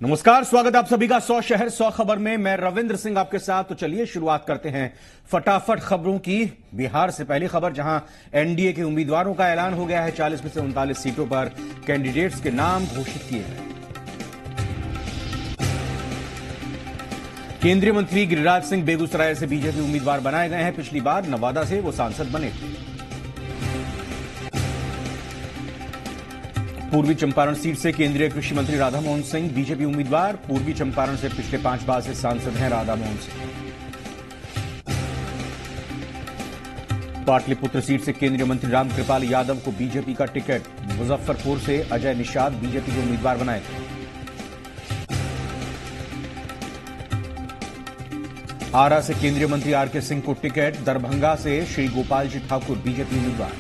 नमस्कार, स्वागत आप सभी का 100 शहर 100 खबर में। मैं रविंद्र सिंह आपके साथ। तो चलिए शुरुआत करते हैं फटाफट खबरों की। बिहार से पहली खबर, जहां एनडीए के उम्मीदवारों का ऐलान हो गया है। 40 में से 39 सीटों पर कैंडिडेट्स के नाम घोषित किए गए। केंद्रीय मंत्री गिरिराज सिंह बेगूसराय से बीजेपी उम्मीदवार बनाए गए हैं। पिछली बार नवादा से वो सांसद बने थे। पूर्वी चंपारण सीट से केंद्रीय कृषि मंत्री राधा मोहन सिंह बीजेपी उम्मीदवार। पूर्वी चंपारण से पिछले 5 बार से सांसद हैं राधा मोहन सिंह। पाटलिपुत्र सीट से केंद्रीय मंत्री रामकृपाल यादव को बीजेपी का टिकट। मुजफ्फरपुर से अजय निषाद बीजेपी के उम्मीदवार बनाए गए। आरा से केंद्रीय मंत्री आरके सिंह को टिकट। दरभंगा से श्री गोपाल जी ठाकुर बीजेपी उम्मीदवार।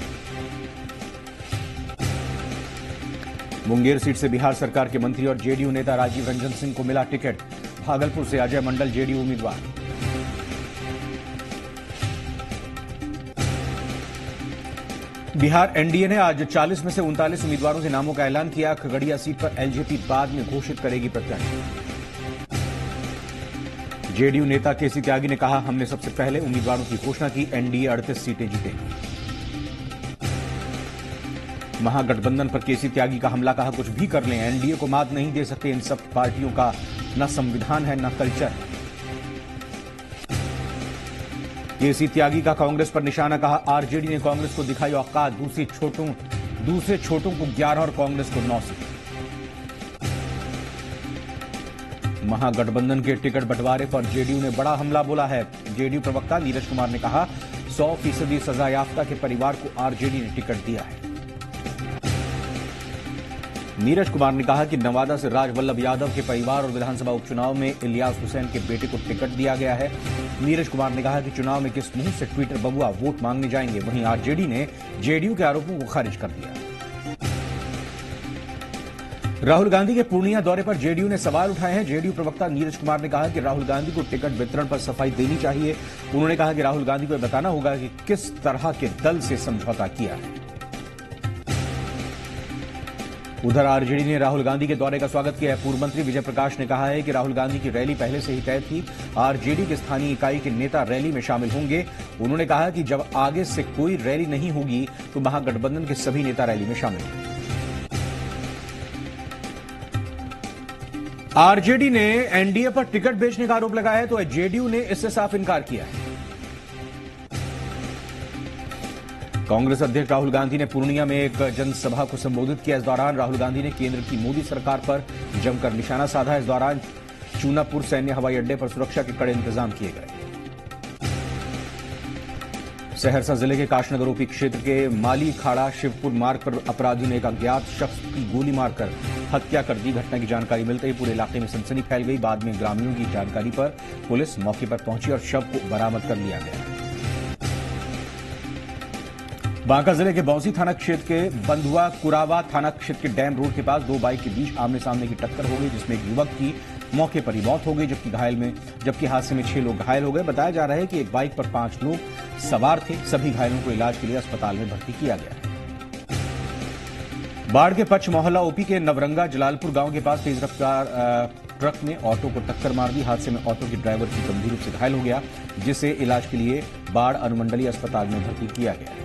मुंगेर सीट से बिहार सरकार के मंत्री और जेडीयू नेता राजीव रंजन सिंह को मिला टिकट। भागलपुर से अजय मंडल जेडीयू उम्मीदवार। बिहार एनडीए ने आज 40 में से 39 उम्मीदवारों के नामों का ऐलान किया। खगड़िया सीट पर एलजेपी बाद में घोषित करेगी प्रत्याशी। जेडीयू नेता केसी त्यागी ने कहा, हमने सबसे पहले उम्मीदवारों की घोषणा की। एनडीए 38 सीटें जीतेगी। महागठबंधन पर केसी त्यागी का हमला, कहा कुछ भी कर लें, एनडीए को मात नहीं दे सकते। इन सब पार्टियों का न संविधान है न कल्चर है। केसी त्यागी का कांग्रेस पर निशाना, कहा आरजेडी ने कांग्रेस को दिखाई औकात। दूसरे छोटों को 11 और कांग्रेस को 9 सीट। महागठबंधन के टिकट बंटवारे पर जेडीयू ने बड़ा हमला बोला है। जेडीयू प्रवक्ता नीरज कुमार ने कहा, 100% सजायाफ्ता के परिवार को आरजेडी ने टिकट दिया है। नीरज कुमार ने कहा कि नवादा से राजवल्लभ यादव के परिवार और विधानसभा उपचुनाव में इलियास हुसैन के बेटे को टिकट दिया गया है। नीरज कुमार ने कहा कि चुनाव में किस मुंह से ट्विटर बबुआ वोट मांगने जाएंगे। वहीं आरजेडी ने जेडीयू के आरोपों को खारिज कर दिया। राहुल गांधी के पूर्णिया दौरे पर जेडीयू ने सवाल उठाए हैं। जेडीयू प्रवक्ता नीरज कुमार ने कहा कि राहुल गांधी को टिकट वितरण पर सफाई देनी चाहिए। उन्होंने कहा कि राहुल गांधी को बताना होगा कि किस तरह के दल से समझौता किया है। उधर आरजेडी ने राहुल गांधी के दौरे का स्वागत किया है। पूर्व मंत्री विजय प्रकाश ने कहा है कि राहुल गांधी की रैली पहले से ही तय थी। आरजेडी के स्थानीय इकाई के नेता रैली में शामिल होंगे। उन्होंने कहा कि जब आगे से कोई रैली नहीं होगी तो महागठबंधन के सभी नेता रैली में शामिल होंगे। आरजेडी ने एनडीए पर टिकट बेचने का आरोप लगाया है, तो जेडीयू ने इससे साफ इनकार किया है। कांग्रेस अध्यक्ष राहुल गांधी ने पूर्णिया में एक जनसभा को संबोधित किया। इस दौरान राहुल गांधी ने केंद्र की मोदी सरकार पर जमकर निशाना साधा। इस दौरान चूनापुर सैन्य हवाई अड्डे पर सुरक्षा के कड़े इंतजाम किए गए। सहरसा जिले के काशनगर ओपी क्षेत्र के माली खाड़ा शिवपुर मार्ग पर अपराधियों ने एक अज्ञात शख्स की गोली मारकर हत्या कर दी। घटना की जानकारी मिलते ही पूरे इलाके में सनसनी फैल गई। बाद में ग्रामीणों की जानकारी पर पुलिस मौके पर पहुंची और शव को बरामद कर लिया गया। बांका जिले के बौंसी थाना क्षेत्र के बंधुआ कुरावा थाना क्षेत्र के डैम रोड के पास 2 बाइक के बीच आमने सामने की टक्कर हो गई, जिसमें एक युवक की मौके पर ही मौत हो गई, जबकि हादसे में 6 लोग घायल हो गए। बताया जा रहा है कि एक बाइक पर 5 लोग सवार थे। सभी घायलों को इलाज के लिए अस्पताल में भर्ती किया गया है। बाढ़ के पच मोहल्ला ओपी के नवरंगा जलालपुर गांव के पास तेज रफ्तार ट्रक ने ऑटो को टक्कर मार दी। हादसे में ऑटो के ड्राइवर की गंभीर रूप से घायल हो गया, जिसे इलाज के लिए बाढ़ अनुमंडलीय अस्पताल में भर्ती किया गया है।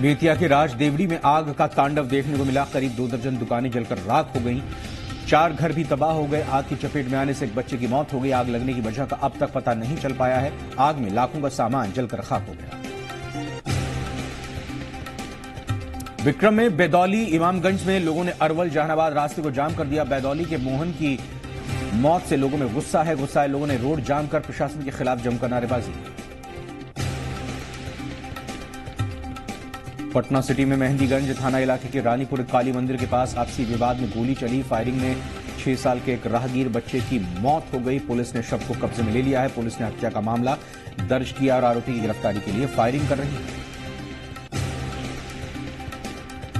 बेतिया के राजदेवड़ी में आग का तांडव देखने को मिला। करीब 2 दर्जन दुकानें जलकर राख हो गईं। 4 घर भी तबाह हो गए। आग की चपेट में आने से एक बच्चे की मौत हो गई। आग लगने की वजह का अब तक पता नहीं चल पाया है। आग में लाखों का सामान जलकर खाक हो गया। विक्रम में बैदौली इमामगंज में लोगों ने अरवल जहानाबाद रास्ते को जाम कर दिया। बैदौली के मोहन की मौत से लोगों में गुस्सा है। लोगों ने रोड जाम कर प्रशासन के खिलाफ जमकर नारेबाजी की। पटना सिटी में मेहंदीगंज थाना इलाके के रानीपुर काली मंदिर के पास आपसी विवाद में गोली चली। फायरिंग में 6 साल के एक राहगीर बच्चे की मौत हो गई। पुलिस ने शव को कब्जे में ले लिया है। पुलिस ने हत्या का मामला दर्ज किया और आरोपी की गिरफ्तारी के लिए फायरिंग कर रही है।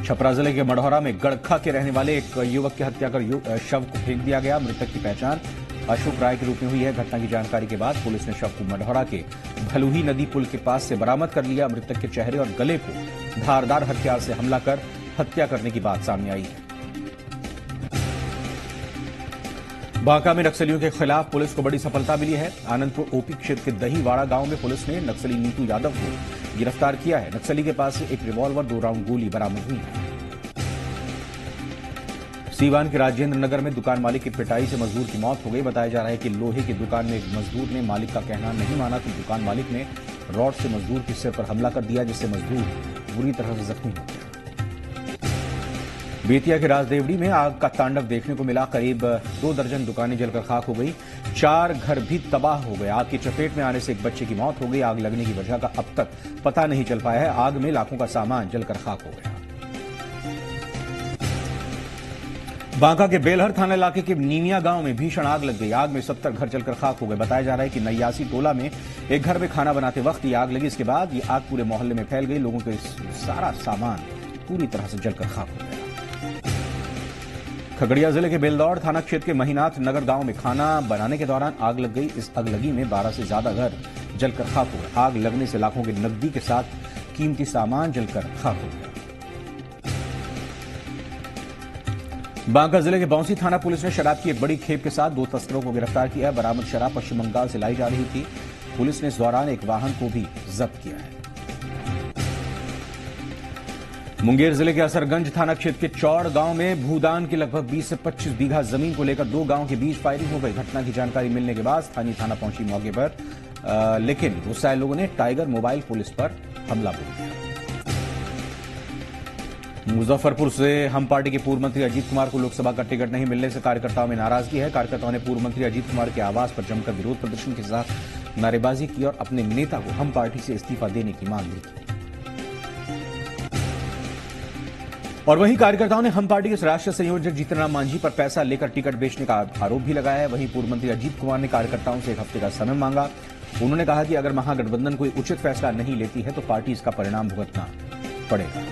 छपरा जिले के मढ़ौरा में गड़खा के रहने वाले एक युवक की हत्या कर शव को फेंक दिया गया। मृतक की पहचान अशोक राय के रूप में हुई है। घटना की जानकारी के बाद पुलिस ने शव को मढ़ौरा के भलुही नदी पुल के पास से बरामद कर लिया। मृतक के चेहरे और गले को धारदार हथियार से हमला कर हत्या करने की बात सामने आई है। बांका में नक्सलियों के खिलाफ पुलिस को बड़ी सफलता मिली है। आनंदपुर ओपी क्षेत्र के दहीवाड़ा गांव में पुलिस ने नक्सली नीतू यादव को गिरफ्तार किया है। नक्सली के पास से एक रिवॉल्वर, 2 राउंड गोली बरामद हुई है। सीवान के राजेंद्र नगर में दुकान मालिक की पिटाई से मजदूर की मौत हो गई। बताया जा रहा है कि लोहे की दुकान में एक मजदूर ने मालिक का कहना नहीं माना तो दुकान मालिक ने रॉड से मजदूर के सिर पर हमला कर दिया, जिससे मजदूर बुरी तरह से जख्मी हो गया। बेतिया के राजदेवड़ी में आग का तांडव देखने को मिला। करीब 2 दर्जन दुकानें जलकर खाक हो गई। 4 घर भी तबाह हो गए। आग की चपेट में आने से एक बच्चे की मौत हो गई। आग लगने की वजह का अब तक पता नहीं चल पाया है। आग में लाखों का सामान जलकर खाक हो गया। बांका के बेलहर थाना इलाके के नीमिया गांव में भीषण आग लग गई। आग में 70 घर जलकर खाक हो गए। बताया जा रहा है कि नयासी टोला में एक घर में खाना बनाते वक्त ये आग लगी। इसके बाद ये आग पूरे मोहल्ले में फैल गई। लोगों के सारा सामान पूरी तरह से जलकर खाक हो गया। खगड़िया जिले के बेलदौड़ थाना क्षेत्र के महीनाथ नगर गांव में खाना बनाने के दौरान आग लग गई। इस अगलगी में 12 से ज्यादा घर जलकर खाक हो गए। आग लगने से लाखों की नकदी के साथ कीमती सामान जलकर खाक हो गया। बांका जिले के बौंसी थाना पुलिस ने शराब की एक बड़ी खेप के साथ 2 तस्करों को गिरफ्तार किया है। बरामद शराब पश्चिम बंगाल से लाई जा रही थी। पुलिस ने इस दौरान एक वाहन को भी जब्त किया है। मुंगेर जिले के असरगंज थाना क्षेत्र के चौड़ गांव में भूदान की लगभग 20 से 25 बीघा जमीन को लेकर 2 गांव के बीच फायरिंग हो गई। घटना की जानकारी मिलने के बाद स्थानीय थाना पहुंची मौके पर, लेकिन गुस्साए लोगों ने टाइगर मोबाइल पुलिस पर हमला बोल दिया। मुजफ्फरपुर से हम पार्टी के पूर्व मंत्री अजीत कुमार को लोकसभा का टिकट नहीं मिलने से कार्यकर्ताओं में नाराजगी है। कार्यकर्ताओं ने पूर्व मंत्री अजीत कुमार के आवास पर जमकर विरोध प्रदर्शन के साथ नारेबाजी की और अपने नेता को हम पार्टी से इस्तीफा देने की मांग भी की। और वहीं कार्यकर्ताओं ने हम पार्टी के राष्ट्रीय संयोजक जीतनराम मांझी पर पैसा लेकर टिकट बेचने का आरोप भी लगाया है। वहीं पूर्व मंत्री अजीत कुमार ने कार्यकर्ताओं से 1 हफ्ते का समय मांगा। उन्होंने कहा कि अगर महागठबंधन कोई उचित फैसला नहीं लेती है तो पार्टी इसका परिणाम भुगतना पड़ेगा।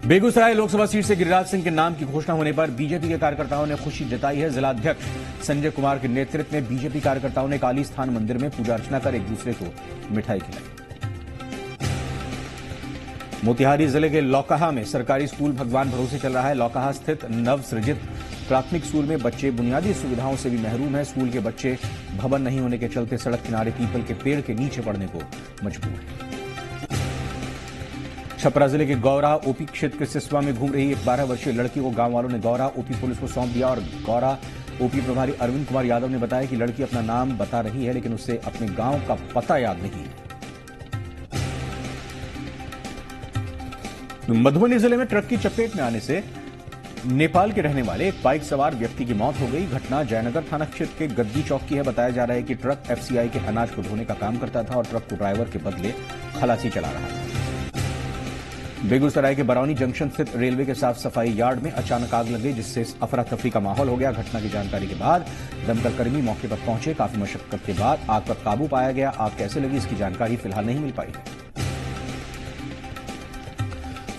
बेगूसराय लोकसभा सीट से गिरिराज सिंह के नाम की घोषणा होने पर बीजेपी के कार्यकर्ताओं ने खुशी जताई है। जिलाध्यक्ष संजय कुमार के नेतृत्व में बीजेपी कार्यकर्ताओं ने काली स्थान मंदिर में पूजा अर्चना कर एक दूसरे को मिठाई खिलाई। मोतिहारी जिले के लौकहा में सरकारी स्कूल भगवान भरोसे चल रहा है। लौकहा स्थित नव सृजित प्राथमिक स्कूल में बच्चे बुनियादी सुविधाओं से भी महरूम हैं। स्कूल के बच्चे भवन नहीं होने के चलते सड़क किनारे पीपल के पेड़ के नीचे पड़ने को मजबूर हैं। छपरा जिले के गौरा ओपी क्षेत्र के सिसवा में घूम रही एक 12 वर्षीय लड़की को गांव वालों ने गौरा ओपी पुलिस को सौंप दिया। और गौरा ओपी प्रभारी अरविंद कुमार यादव ने बताया कि लड़की अपना नाम बता रही है, लेकिन उसे अपने गांव का पता याद नहीं है। मधुबनी जिले में ट्रक की चपेट में आने से नेपाल के रहने वाले एक बाइक सवार व्यक्ति की मौत हो गई। घटना जयनगर थाना क्षेत्र के गद्दी चौक की है। बताया जा रहा है कि ट्रक एफसीआई के अनाज को ढोने का काम करता था और ट्रक को ड्राइवर के बदले खलासी चला रहा था। बेगूसराय के बरौनी जंक्शन स्थित रेलवे के साफ सफाई यार्ड में अचानक आग लग गई, जिससे अफरा तफरी का माहौल हो गया। घटना की जानकारी के बाद दमकल कर्मी मौके पर पहुंचे। काफी मशक्कत के बाद आग पर काबू पाया गया। आग कैसे लगी इसकी जानकारी फिलहाल नहीं मिल पाई है।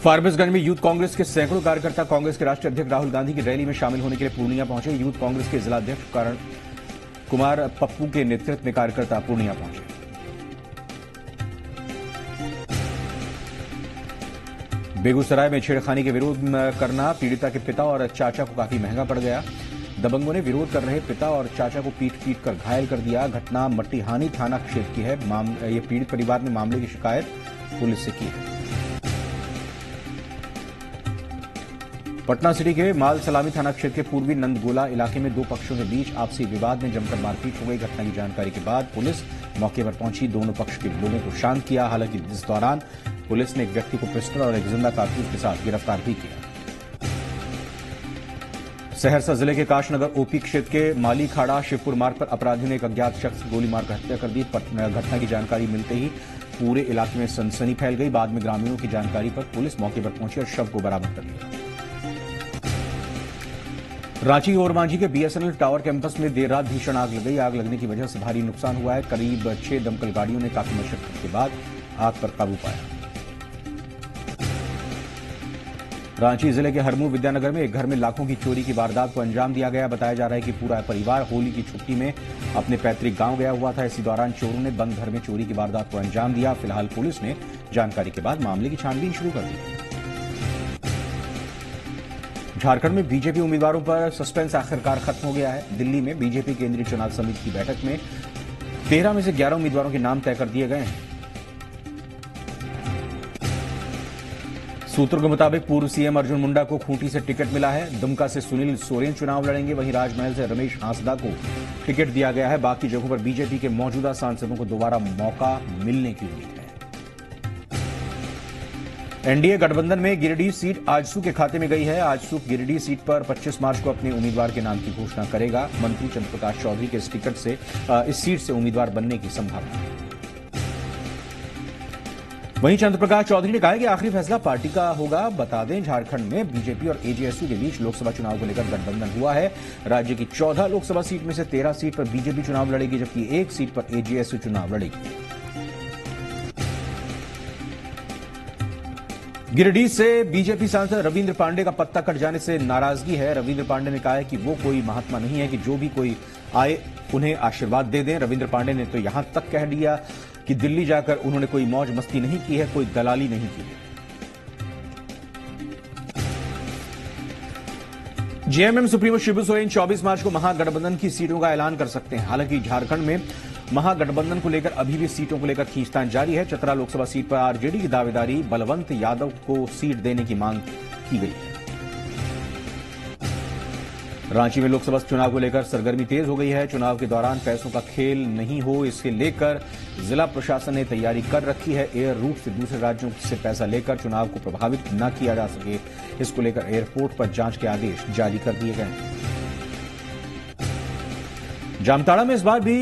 फारबिसगंज में यूथ कांग्रेस के सैकड़ों कार्यकर्ता कांग्रेस के राष्ट्रीय अध्यक्ष राहुल गांधी की रैली में शामिल होने के लिए पूर्णिया पहुंचे। यूथ कांग्रेस के जिलाध्यक्ष करण कुमार पप्पू के नेतृत्व में कार्यकर्ता पूर्णिया पहुंचे। बेगूसराय में छेड़खानी के विरोध करना पीड़िता के पिता और चाचा को काफी महंगा पड़ गया। दबंगों ने विरोध कर रहे पिता और चाचा को पीट कर घायल कर दिया। घटना मट्टीहानी थाना क्षेत्र की है। ये पीड़ित परिवार ने मामले की शिकायत पुलिस से की है। पटना सिटी के माल सलामी थाना क्षेत्र के पूर्वी नंदगोला इलाके में 2 पक्षों के बीच आपसी विवाद में जमकर मारपीट हो गई। घटना की जानकारी के बाद पुलिस मौके पर पहुंची, दोनों पक्ष के लोगों को शांत किया। हालांकि इस दौरान पुलिस ने एक व्यक्ति को पिस्टल और एक जिंदा कारतूस के साथ गिरफ्तार भी किया। सहरसा जिले के काशनगर ओपी क्षेत्र के माली खाड़ा शिवपुर मार्ग पर अपराधियों ने एक अज्ञात शख्स की गोली मारकर हत्या कर दी। घटना की जानकारी मिलते ही पूरे इलाके में सनसनी फैल गई। बाद में ग्रामीणों की जानकारी पर पुलिस मौके पर पहुंची और शव को बरामद कर लिया। रांची ओरमांझी के बीएसएनएल टावर कैंपस में देर रात भीषण आग लग गई। आग लगने की वजह से भारी नुकसान हुआ है। करीब 6 दमकल गाड़ियों ने काफी मशक्कत के बाद आग पर काबू पाया। रांची जिले के हरमू विद्यानगर में एक घर में लाखों की चोरी की वारदात को अंजाम दिया गया। बताया जा रहा है कि पूरा परिवार होली की छुट्टी में अपने पैतृक गांव गया हुआ था। इसी दौरान चोरों ने बंद घर में चोरी की वारदात को अंजाम दिया। फिलहाल पुलिस ने जानकारी के बाद मामले की छानबीन शुरू कर दी। झारखंड में बीजेपी उम्मीदवारों पर सस्पेंस आखिरकार खत्म हो गया है। दिल्ली में बीजेपी केंद्रीय चुनाव समिति की बैठक में 13 में से 11 उम्मीदवारों के नाम तय कर दिए गए हैं। सूत्रों के मुताबिक पूर्व सीएम अर्जुन मुंडा को खूंटी से टिकट मिला है। दुमका से सुनील सोरेन चुनाव लड़ेंगे। वहीं राजमहल से रमेश हांसदा को टिकट दिया गया है। बाकी जगहों पर बीजेपी के मौजूदा सांसदों को दोबारा मौका मिलने की उम्मीद है। एनडीए गठबंधन में गिरिडीह सीट आजसू के खाते में गई है। आजसू गिरिडीह सीट पर 25 मार्च को अपने उम्मीदवार के नाम की घोषणा करेगा। मंत्री चंद्रप्रकाश चौधरी के इस सीट से उम्मीदवार बनने की संभावना है। वहीं चंद्रप्रकाश चौधरी ने कहा है कि आखिरी फैसला पार्टी का होगा। बता दें, झारखंड में बीजेपी और एजेएसयू के बीच लोकसभा चुनाव को लेकर गठबंधन हुआ है। राज्य की 14 लोकसभा सीट में से 13 सीट पर बीजेपी चुनाव लड़ेगी, जबकि एक सीट पर एजेएसयू चुनाव लड़ेगी। गिरिडीह से बीजेपी सांसद रविंद्र पांडे का पत्ता कट जाने से नाराजगी है। रविंद्र पांडे ने कहा है कि वो कोई महात्मा नहीं है कि जो भी कोई आए उन्हें आशीर्वाद दे दें। रविंद्र पांडे ने तो यहां तक कह दिया कि दिल्ली जाकर उन्होंने कोई मौज मस्ती नहीं की है, कोई दलाली नहीं की है। जेएमएम सुप्रीमो शिबू सोरेन 24 मार्च को महागठबंधन की सीटों का ऐलान कर सकते हैं। हालांकि झारखंड में महागठबंधन को लेकर अभी भी सीटों को लेकर खींचतान जारी है। चतरा लोकसभा सीट पर आरजेडी की दावेदारी, बलवंत यादव को सीट देने की मांग की गई है। रांची में लोकसभा चुनाव को लेकर सरगर्मी तेज हो गई है। चुनाव के दौरान पैसों का खेल नहीं हो, इसके लेकर जिला प्रशासन ने तैयारी कर रखी है। एयर रूट से दूसरे राज्यों से पैसा लेकर चुनाव को प्रभावित न किया जा सके, इसको लेकर एयरपोर्ट पर जांच के आदेश जारी कर दिए गए हैं। जामताड़ा में इस बार भी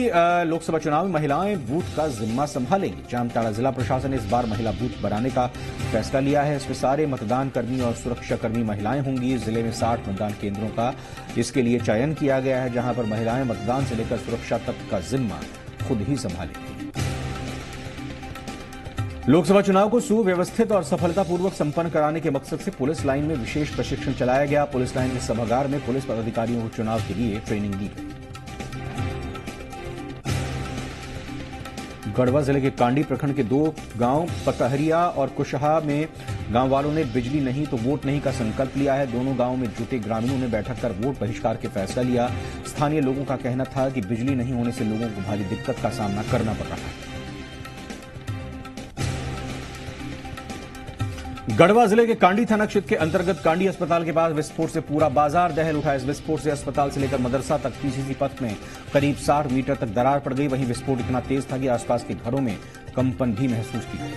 लोकसभा चुनाव में महिलाएं बूथ का जिम्मा संभालेंगी। जामताड़ा जिला प्रशासन ने इस बार महिला बूथ बनाने का फैसला लिया है। इसमें सारे मतदान कर्मी और सुरक्षाकर्मी महिलाएं होंगी। जिले में 60 मतदान केंद्रों का इसके लिए चयन किया गया है, जहां पर महिलाएं मतदान से लेकर सुरक्षा तक का जिम्मा खुद ही संभालेंगी। लोकसभा चुनाव को सुव्यवस्थित और सफलतापूर्वक संपन्न कराने के मकसद से पुलिस लाइन में विशेष प्रशिक्षण चलाया गया। पुलिस लाइन के सभागार में पुलिस पदाधिकारियों को चुनाव के लिए ट्रेनिंग दी गई। गढ़वा जिले के कांडी प्रखंड के 2 गांव पतहरिया और कुशहा में गांव वालों ने बिजली नहीं तो वोट नहीं का संकल्प लिया है। दोनों गांवों में जुटे ग्रामीणों ने बैठक कर वोट बहिष्कार के फैसला लिया। स्थानीय लोगों का कहना था कि बिजली नहीं होने से लोगों को भारी दिक्कत का सामना करना पड़ रहा है। गढ़वा जिले के कांडी थाना क्षेत्र के अंतर्गत कांडी अस्पताल के पास विस्फोट से पूरा बाजार दहल उठा। इस विस्फोट से अस्पताल से लेकर मदरसा तक पीसीसी पथ में करीब 60 मीटर तक दरार पड़ गई। वहीं विस्फोट इतना तेज था कि आसपास के घरों में कंपन भी महसूस की गई।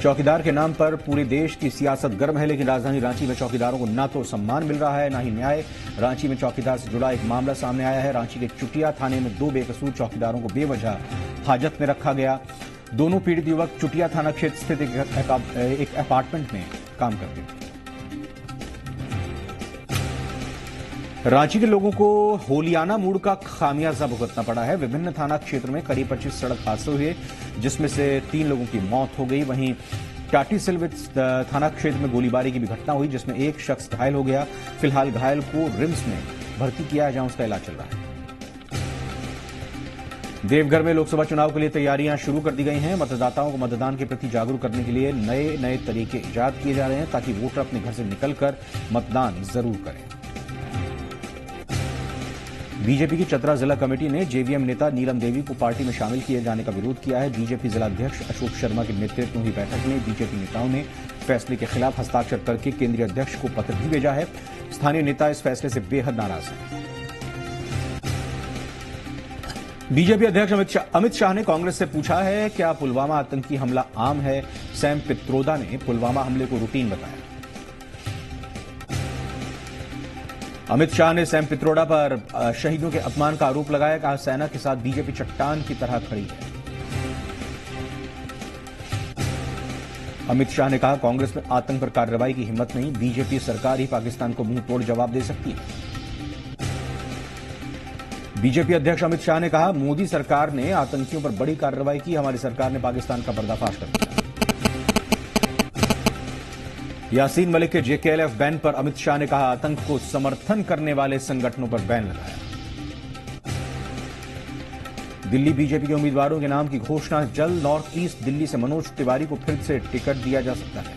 चौकीदार के नाम पर पूरे देश की सियासत गर्म है, लेकिन राजधानी रांची में चौकीदारों को न तो सम्मान मिल रहा है, न ही न्याय। रांची में चौकीदार से जुड़ा एक मामला सामने आया है। रांची के चुटिया थाने में 2 बेकसूर चौकीदारों को बेवजह हाजत में रखा गया। दोनों पीड़ित युवक चुटिया थाना क्षेत्र स्थित एक अपार्टमेंट में काम करते थे। रांची के लोगों को होलियाना मूड का खामियाजा भुगतना पड़ा है। विभिन्न थाना क्षेत्र में करीब 25 सड़क हादसे हुए, जिसमें से 3 लोगों की मौत हो गई। वहीं टाटी सिलवित थाना क्षेत्र में गोलीबारी की भी घटना हुई, जिसमें एक शख्स घायल हो गया। फिलहाल घायल को रिम्स में भर्ती किया है, जहां उसका इलाज चल रहा है। देवघर में लोकसभा चुनाव के लिए तैयारियां शुरू कर दी गई हैं। मतदाताओं को मतदान के प्रति जागरूक करने के लिए नए तरीके इजाद किए जा रहे हैं, ताकि वोटर अपने घर से निकलकर मतदान जरूर करें। बीजेपी की चतरा जिला कमेटी ने जेवीएम नेता नीलम देवी को पार्टी में शामिल किए जाने का विरोध किया है। बीजेपी जिलाध्यक्ष अशोक शर्मा के नेतृत्व में हुई बैठक में बीजेपी नेताओं ने फैसले के खिलाफ हस्ताक्षर करके केंद्रीय अध्यक्ष को पत्र भी भेजा है। स्थानीय नेता इस फैसले से बेहद नाराज हैं। बीजेपी अध्यक्ष अमित शाह ने कांग्रेस से पूछा है, क्या पुलवामा आतंकी हमला आम है? सैम पित्रोदा ने पुलवामा हमले को रूटीन बताया। अमित शाह ने सैम पित्रोदा पर शहीदों के अपमान का आरोप लगाया। कहा, सेना के साथ बीजेपी चट्टान की तरह खड़ी है। अमित शाह ने कहा, कांग्रेस में आतंक पर कार्रवाई की हिम्मत नहीं, बीजेपी सरकार ही पाकिस्तान को मुंह तोड़ जवाब दे सकती है। बीजेपी अध्यक्ष अमित शाह ने कहा, मोदी सरकार ने आतंकियों पर बड़ी कार्रवाई की, हमारी सरकार ने पाकिस्तान का पर्दाफाश कर दिया। यासीन मलिक के जेकेएलएफ बैन पर अमित शाह ने कहा, आतंक को समर्थन करने वाले संगठनों पर बैन लगाया। दिल्ली बीजेपी के उम्मीदवारों के नाम की घोषणा जल्द। नॉर्थ ईस्ट दिल्ली से मनोज तिवारी को फिर से टिकट दिया जा सकता है।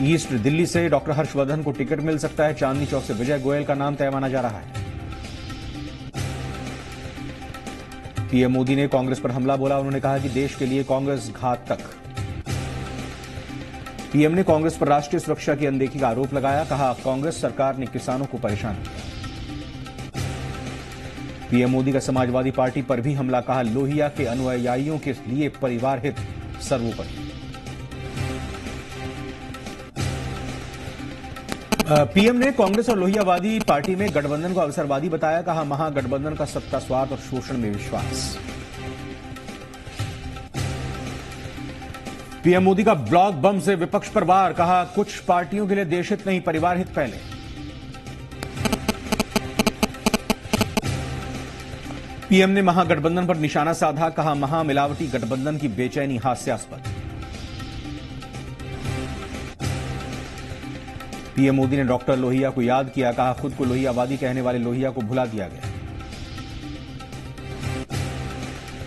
ईस्ट दिल्ली से डॉक्टर हर्षवर्धन को टिकट मिल सकता है। चांदनी चौक से विजय गोयल का नाम तय माना जा रहा है। पीएम मोदी ने कांग्रेस पर हमला बोला। उन्होंने कहा कि देश के लिए कांग्रेस घातक। पीएम ने कांग्रेस पर राष्ट्रीय सुरक्षा की अनदेखी का आरोप लगाया। कहा कांग्रेस सरकार ने किसानों को परेशान किया। पीएम मोदी का समाजवादी पार्टी पर भी हमला। कहा लोहिया के अनुयायियों के लिए परिवार हित सर्वोपरि। पीएम ने कांग्रेस और लोहियावादी पार्टी में गठबंधन को अवसरवादी बताया। कहा महागठबंधन का सत्ता स्वार्थ और शोषण में विश्वास। पीएम मोदी का ब्लॉक बम से विपक्ष पर वार। कहा कुछ पार्टियों के लिए देशहित नहीं, परिवार हित पहले। पीएम ने महागठबंधन पर निशाना साधा। कहा महामिलावटी गठबंधन की बेचैनी हास्यास्पद। पीएम मोदी ने डॉक्टर लोहिया को याद किया। कहा खुद को लोहियावादी कहने वाले लोहिया को भुला दिया गया।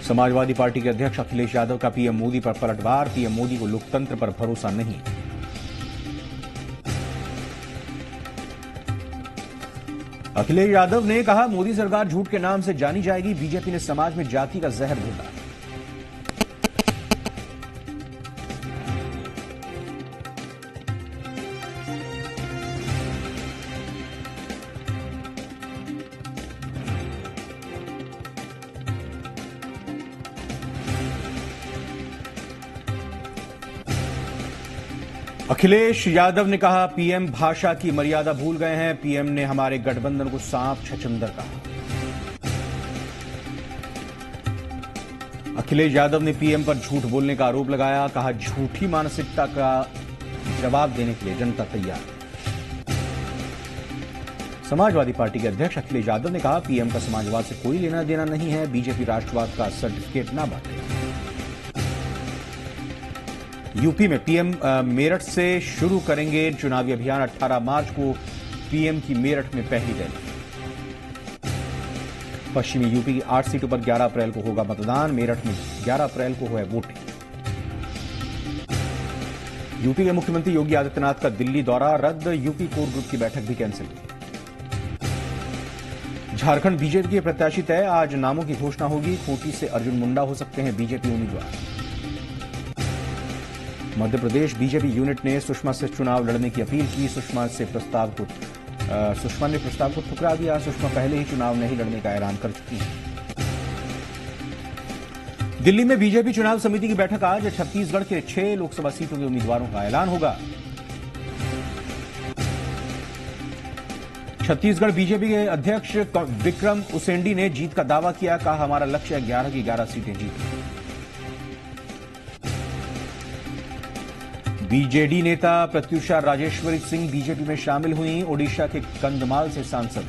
समाजवादी पार्टी के अध्यक्ष अखिलेश यादव का पीएम मोदी पर पलटवार। पीएम मोदी को लोकतंत्र पर भरोसा नहीं। अखिलेश यादव ने कहा मोदी सरकार झूठ के नाम से जानी जाएगी। बीजेपी ने समाज में जाति का जहर घोटा। अखिलेश यादव ने कहा पीएम भाषा की मर्यादा भूल गए हैं। पीएम ने हमारे गठबंधन को सांप छछूंदर कहा। अखिलेश यादव ने पीएम पर झूठ बोलने का आरोप लगाया। कहा झूठी मानसिकता का जवाब देने के लिए जनता तैयार है। समाजवादी पार्टी के अध्यक्ष अखिलेश यादव ने कहा पीएम का समाजवाद से कोई लेना देना नहीं है। बीजेपी राष्ट्रवाद का सर्टिफिकेट ना बांटे। यूपी में पीएम मेरठ से शुरू करेंगे चुनावी अभियान। 18 मार्च को पीएम की मेरठ में पहली रैली। पश्चिमी यूपी की 8 सीटों पर 11 अप्रैल को होगा मतदान। मेरठ में 11 अप्रैल को है वोटिंग। यूपी के मुख्यमंत्री योगी आदित्यनाथ का दिल्ली दौरा रद्द। यूपी कोर ग्रुप की बैठक भी कैंसिल हुई। झारखंड बीजेपी के प्रत्याशी तय। आज नामों की घोषणा होगी। खूंटी से अर्जुन मुंडा हो सकते हैं बीजेपी उम्मीदवार। मध्य प्रदेश बीजेपी यूनिट ने सुषमा से चुनाव लड़ने की अपील की। सुषमा ने प्रस्ताव को ठुकरा दिया। सुषमा पहले ही चुनाव नहीं लड़ने का ऐलान कर चुकी है। दिल्ली में बीजेपी चुनाव समिति की बैठक आज। छत्तीसगढ़ के 6 लोकसभा सीटों के उम्मीदवारों का ऐलान होगा। छत्तीसगढ़ बीजेपी के अध्यक्ष विक्रम उसेंडी ने जीत का दावा किया। कहा हमारा लक्ष्य है 11 की 11 सीटें जीतना। बीजेडी नेता प्रत्युषा राजेश्वरी सिंह बीजेपी में शामिल हुई। ओडिशा के कंधमाल से सांसद।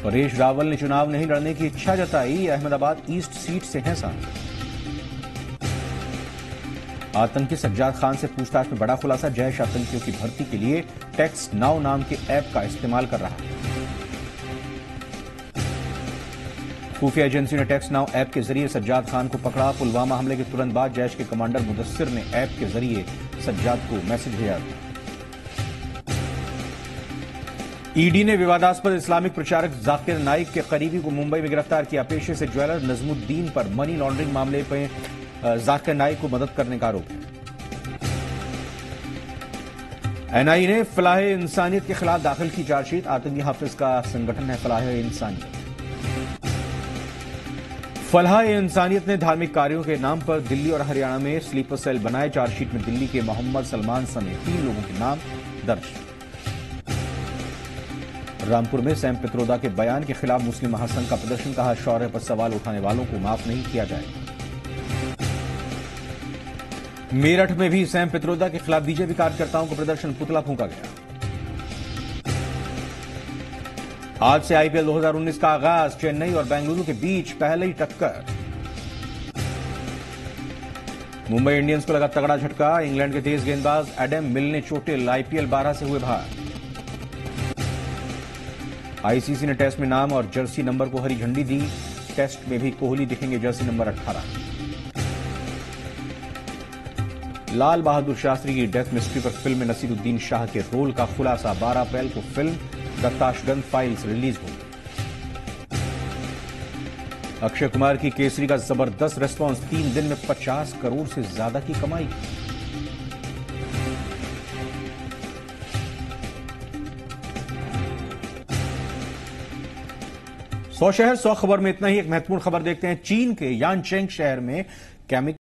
परेश रावल ने चुनाव नहीं लड़ने की इच्छा जताई। अहमदाबाद ईस्ट सीट से हैं सांसद। आतंकी सज्जाद खान से पूछताछ में बड़ा खुलासा। जैश आतंकियों की भर्ती के लिए टेक्स्ट नाउ नाम के ऐप का इस्तेमाल कर रहा है। खुफिया एजेंसी ने टेक्स्ट नाउ ऐप के जरिए सज्जाद खान को पकड़ा। पुलवामा हमले के तुरंत बाद जैश के कमांडर मुदस्सिर ने ऐप के जरिए सज्जाद को मैसेज भेजा था। ईडी ने विवादास्पद इस्लामिक प्रचारक जाकिर नाइक के करीबी को मुंबई में गिरफ्तार किया। पेशे से ज्वेलर नजमुद्दीन पर मनी लॉन्ड्रिंग मामले में जाकिर नाइक को मदद करने का आरोप है। एनआईए ने फलाह-ए-इंसानियत के खिलाफ दाखिल की चार्जशीट। आतंकी हाफिज का संगठन है फलाह-ए-इंसानियत। फलाह-ए-इंसानियत ने धार्मिक कार्यों के नाम पर दिल्ली और हरियाणा में स्लीपर सेल बनाए। चार्जशीट में दिल्ली के मोहम्मद सलमान समेत 3 लोगों के नाम दर्ज। रामपुर में सैम पित्रोदा के बयान के खिलाफ मुस्लिम महासंघ का प्रदर्शन। कहा शौर्य पर सवाल उठाने वालों को माफ नहीं किया जाएगा। मेरठ में भी सैम पित्रोदा के खिलाफ बीजेपी कार्यकर्ताओं को प्रदर्शन। पुतला फूंका गया। आज से आईपीएल 2019 का आगाज। चेन्नई और बेंगलुरु के बीच पहले ही टक्कर। मुंबई इंडियंस को लगा तगड़ा झटका। इंग्लैंड के तेज गेंदबाज एडम मिल ने चोटिल। आईपीएल 12 से हुए बाहर। आईसीसी ने टेस्ट में नाम और जर्सी नंबर को हरी झंडी दी। टेस्ट में भी कोहली दिखेंगे जर्सी नंबर 18। लाल बहादुर शास्त्री की डेथ मिस्ट्री पर फिल्म में नसीरुद्दीन शाह के रोल का खुलासा। 12 अप्रैल को फिल्म द ताशगंज फाइल्स रिलीज होगी। अक्षय कुमार की केसरी का जबरदस्त रेस्पॉन्स, 3 दिन में 50 करोड़ से ज्यादा की कमाई। सौ शहर 100 खबर में इतना ही। एक महत्वपूर्ण खबर देखते हैं। चीन के यानचेंग शहर में केमिकल